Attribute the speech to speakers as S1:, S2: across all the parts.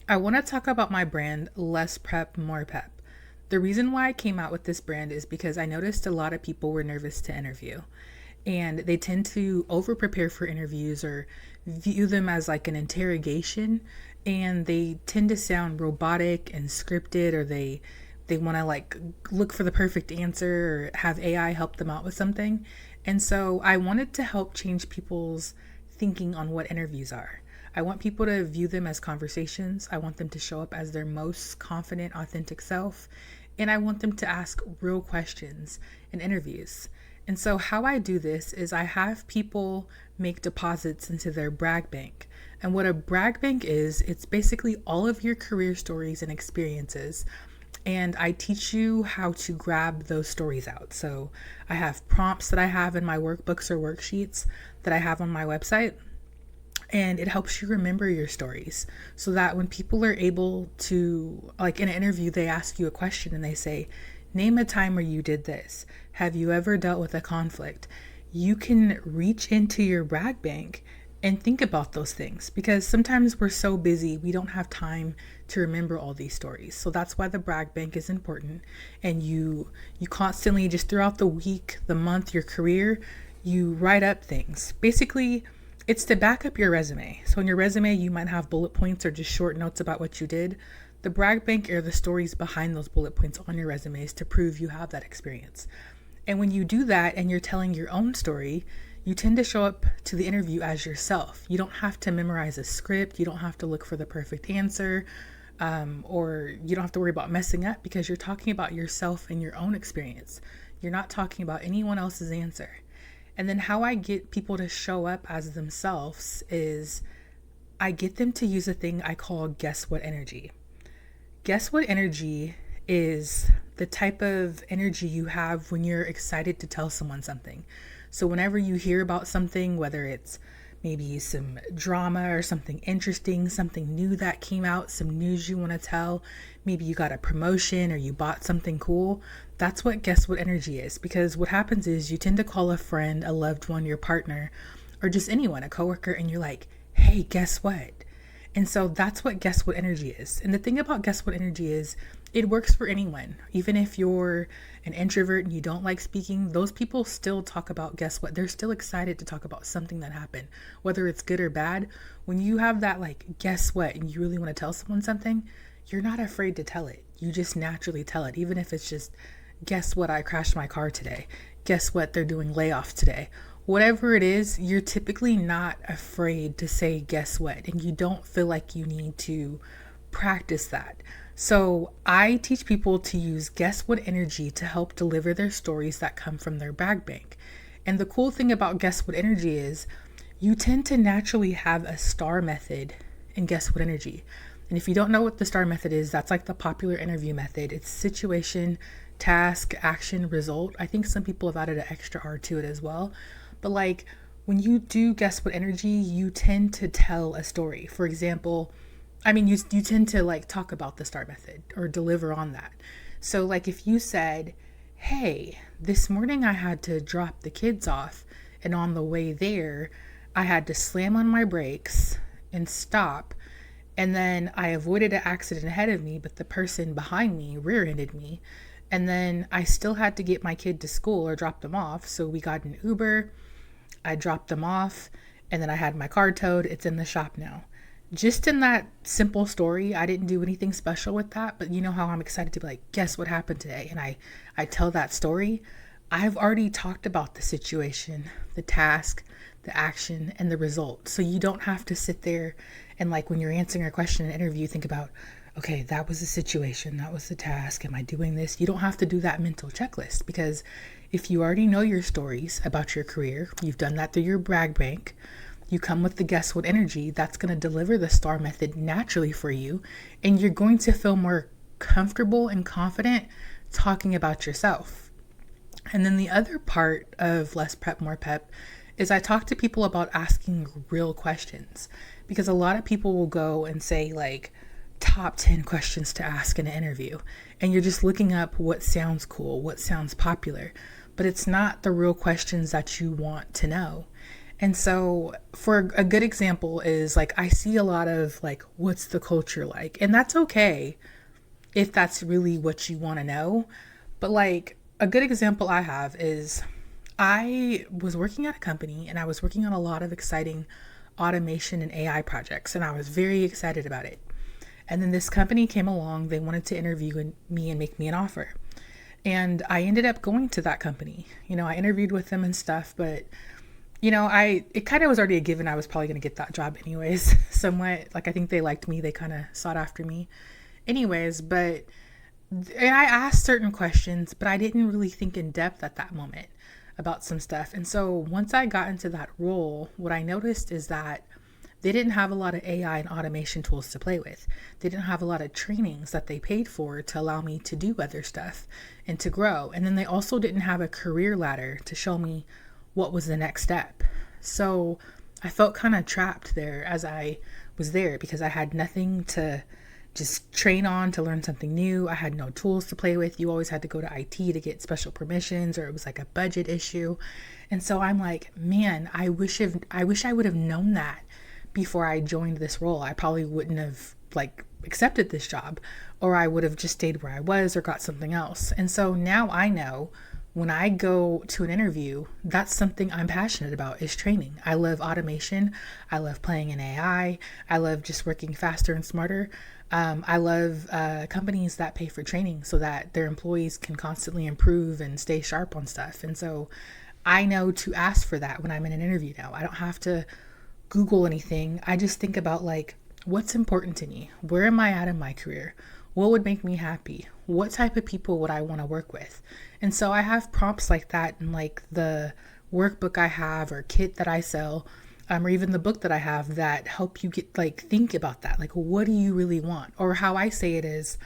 S1: I want to talk about my brand, Less Prep, More Pep. The reason why I came out with this brand is because I noticed a lot of people were nervous to interview and they tend to over prepare for interviews or view them as like an interrogation, and they tend to sound robotic and scripted, or they want to like look for the perfect answer or have AI help them out with something. And so I wanted to help change people's thinking on what interviews are. I want people to view them as conversations. I want them to show up as their most confident, authentic self. And I want them to ask real questions in interviews. And so, how I do this is I have people make deposits into their brag bank. And what a brag bank is, it's basically all of your career stories and experiences. And I teach you how to grab those stories out. So, I have prompts that I have in my workbooks or worksheets that I have on my website, and it helps you remember your stories so that when people are able to, like in an interview, they ask you a question and they say, name a time where you did this. Have you ever dealt with a conflict? You can reach into your brag bank and think about those things, because sometimes we're so busy we don't have time to remember all these stories. So that's why the brag bank is important. And you constantly, just throughout the week, the month, your career, you write up things. Basically, it's to back up your resume. So in your resume, you might have bullet points or just short notes about what you did. The brag bank are the stories behind those bullet points on your resumes to prove you have that experience. And when you do that and you're telling your own story, you tend to show up to the interview as yourself. You don't have to memorize a script. You don't have to look for the perfect answer, or you don't have to worry about messing up, because you're talking about yourself and your own experience. You're not talking about anyone else's answer. And then how I get people to show up as themselves is I get them to use a thing I call guess what energy. Guess what energy is the type of energy you have when you're excited to tell someone something. So whenever you hear about something, whether it's maybe some drama or something interesting, something new that came out, some news you want to tell, maybe you got a promotion or you bought something cool, that's what guess what energy is. Because what happens is you tend to call a friend, a loved one, your partner, or just anyone, a coworker, and you're like, hey, guess what? And so that's what guess what energy is. And the thing about guess what energy is it works for anyone. Even if you're an introvert and you don't like speaking, those people still talk about guess what. They're still excited to talk about something that happened, whether it's good or bad. When you have that like guess what and you really want to tell someone something, you're not afraid to tell it. You just naturally tell it, even if it's just, guess what, I crashed my car today. Guess what, they're doing layoffs today. Whatever it is, you're typically not afraid to say guess what, and you don't feel like you need to practice that. So I teach people to use guess what energy to help deliver their stories that come from their brag bank. And the cool thing about guess what energy is you tend to naturally have a star method in guess what energy. And if you don't know what the star method is, that's like the popular interview method. It's situation, task, action, result. I think some people have added an extra R to it as well. But like when you do guess what energy, you tend to tell a story. For example, you tend to like talk about the star method or deliver on that. So like if you said, hey, this morning I had to drop the kids off, and on the way there, I had to slam on my brakes and stop. And then I avoided an accident ahead of me, but the person behind me rear-ended me. And then I still had to get my kid to school or drop them off. So we got an Uber. I dropped them off, and then I had my car towed. It's in the shop now. Just in that simple story, I didn't do anything special with that, but you know how I'm excited to be like, guess what happened today? And I tell that story. I've already talked about the situation, the task, the action, and the result. So you don't have to sit there and like when you're answering a question in an interview, think about, okay, that was the situation, that was the task, am I doing this? You don't have to do that mental checklist, because if you already know your stories about your career, you've done that through your brag bank, you come with the guess what energy, that's going to deliver the star method naturally for you, and you're going to feel more comfortable and confident talking about yourself. And then the other part of Less Prep, More Pep is I talk to people about asking real questions, because a lot of people will go and say like top 10 questions to ask in an interview, and you're just looking up what sounds cool, what sounds popular, but it's not the real questions that you want to know. And so, for a good example, is like I see a lot of like, what's the culture like? And that's okay if that's really what you want to know. But like, a good example I have is I was working at a company and I was working on a lot of exciting automation and AI projects, and I was very excited about it. And then this company came along, they wanted to interview me and make me an offer. And I ended up going to that company. I interviewed with them and stuff, but it kind of was already a given I was probably going to get that job anyways. Somewhat, like, I think they liked me, they kind of sought after me anyways. But and I asked certain questions, but I didn't really think in depth at that moment about some stuff. And so once I got into that role, what I noticed is that they didn't have a lot of AI and automation tools to play with. They didn't have a lot of trainings that they paid for to allow me to do other stuff and to grow. And then they also didn't have a career ladder to show me what was the next step. So I felt kind of trapped there as I was there because I had nothing to just train on to learn something new. I had no tools to play with. You always had to go to IT to get special permissions, or it was like a budget issue. And so I'm like, man, I wish I would have known that before I joined this role. I probably wouldn't have like accepted this job, or I would have just stayed where I was or got something else. And so now I know when I go to an interview, that's something I'm passionate about, is training. I love automation. I love playing in AI. I love just working faster and smarter. I love companies that pay for training so that their employees can constantly improve and stay sharp on stuff. And so I know to ask for that when I'm in an interview now. I don't have to Google anything. I just think about like, what's important to me? Where am I at in my career? What would make me happy? What type of people would I want to work with? And so I have prompts like that in like the workbook I have or kit that I sell, or even the book that I have that help you get like think about that. Like, what do you really want? Or how I say it is,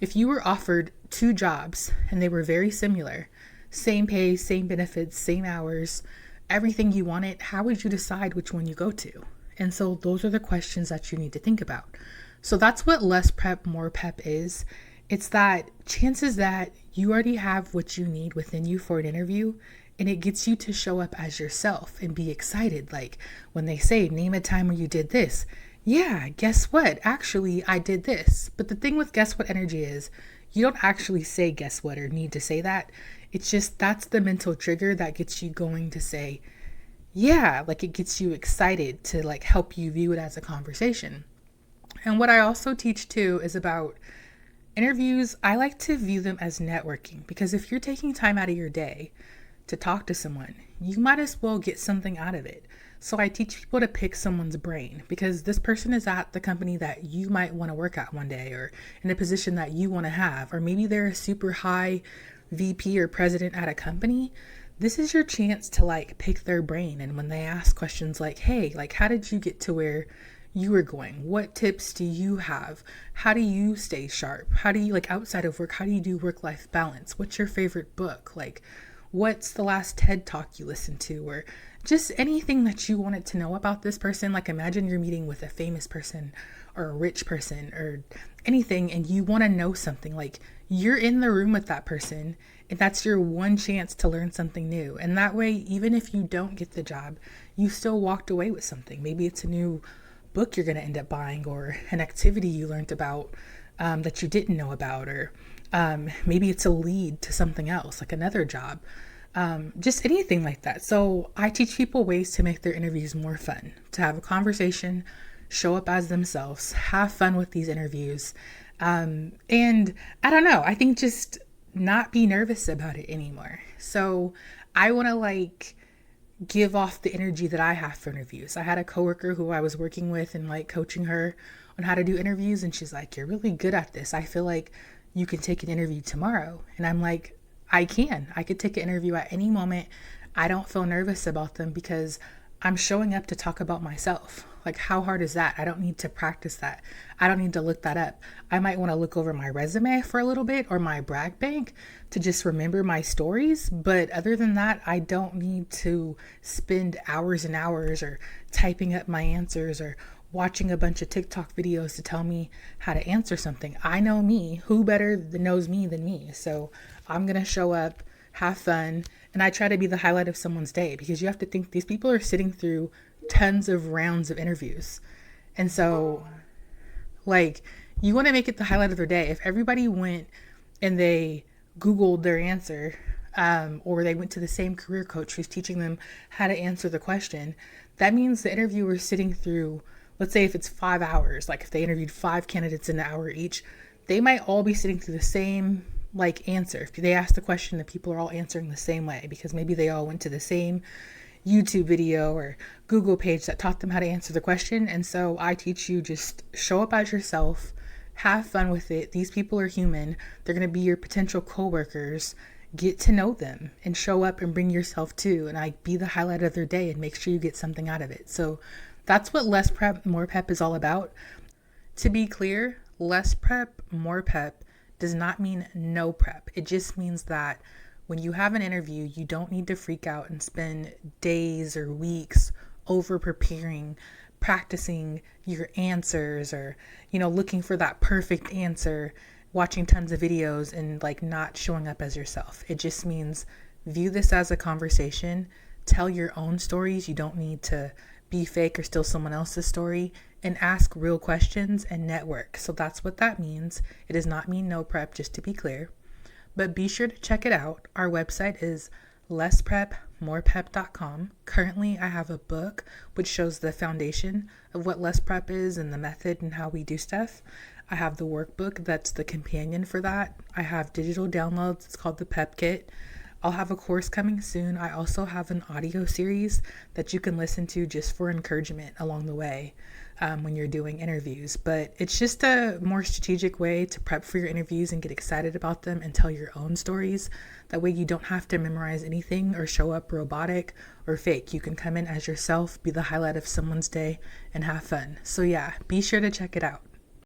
S1: if you were offered two jobs and they were very similar, same pay, same benefits, same hours, everything you wanted, how would you decide which one you go to? And so those are the questions that you need to think about. So that's what less prep, more pep is. It's that chances that you already have what you need within you for an interview, and it gets you to show up as yourself and be excited. Like when they say, name a time where you did this. Yeah, guess what? Actually, I did this. But the thing with guess what energy is, you don't actually say guess what or need to say that. It's just that's the mental trigger that gets you going to say, yeah, like it gets you excited to like help you view it as a conversation. And what I also teach too is about interviews. I like to view them as networking, because if you're taking time out of your day to talk to someone, you might as well get something out of it. So I teach people to pick someone's brain, because this person is at the company that you might want to work at one day, or in a position that you want to have, or maybe they're a super high VP or president at a company. This is your chance to like pick their brain. And when they ask questions like, hey, like, how did you get to where you were going? What tips do you have? How do you stay sharp? How do you, like, outside of work, how do you do work-life balance? What's your favorite book? Like, what's the last TED talk you listened to? Or just anything that you wanted to know about this person. Like, imagine you're meeting with a famous person or a rich person or anything, and you want to know something. Like, you're in the room with that person, and that's your one chance to learn something new. And that way, even if you don't get the job, you still walked away with something. Maybe it's a new book you're going to end up buying, or an activity you learned about that you didn't know about, or maybe it's a lead to something else, like another job, just anything like that. So I teach people ways to make their interviews more fun, to have a conversation, show up as themselves, have fun with these interviews. And I don't know, I think just not be nervous about it anymore. So I want to like give off the energy that I have for interviews. I had a coworker who I was working with and like coaching her on how to do interviews, and she's like, you're really good at this. I feel like you can take an interview tomorrow. And I'm like, I could take an interview at any moment. I don't feel nervous about them because I'm showing up to talk about myself. Like, how hard is that? I don't need to practice that. I don't need to look that up. I might want to look over my resume for a little bit, or my brag bank, to just remember my stories. But other than that, I don't need to spend hours and hours or typing up my answers or watching a bunch of TikTok videos to tell me how to answer something. I know me. Who better knows me than me? So I'm going to show up, have fun, And I try to be the highlight of someone's day, because you have to think these people are sitting through tons of rounds of interviews. And so, like, you want to make it the highlight of their day. If everybody went and they Googled their answer, or they went to the same career coach who's teaching them how to answer the question, that means the interviewer is sitting through, let's say if it's 5 hours, like if they interviewed 5 candidates in an hour each, they might all be sitting through the same like answer. If they ask the question, the people are all answering the same way, because maybe they all went to the same YouTube video or Google page that taught them how to answer the question. And so I teach you, just show up as yourself, have fun with it. These people are human. They're going to be your potential coworkers. Get to know them and show up and bring yourself too. And I be the highlight of their day and make sure you get something out of it. So that's what less prep, more pep is all about. To be clear, less prep, more pep does not mean no prep. It just means that when you have an interview, you don't need to freak out and spend days or weeks over preparing, practicing your answers, or, looking for that perfect answer, watching tons of videos and like not showing up as yourself. It just means view this as a conversation, tell your own stories. You don't need to be fake or steal someone else's story, and ask real questions and network. So that's what that means. It does not mean no prep, just to be clear. But be sure to check it out. Our website is lessprepmorepep.com. Currently, I have a book which shows the foundation of what less prep is and the method and how we do stuff. I have the workbook that's the companion for that. I have digital downloads. It's called the Pep Kit. I'll have a course coming soon. I also have an audio series that you can listen to just for encouragement along the way when you're doing interviews. But it's just a more strategic way to prep for your interviews and get excited about them and tell your own stories. That way you don't have to memorize anything or show up robotic or fake. You can come in as yourself, be the highlight of someone's day, and have fun. So yeah, be sure to check it out.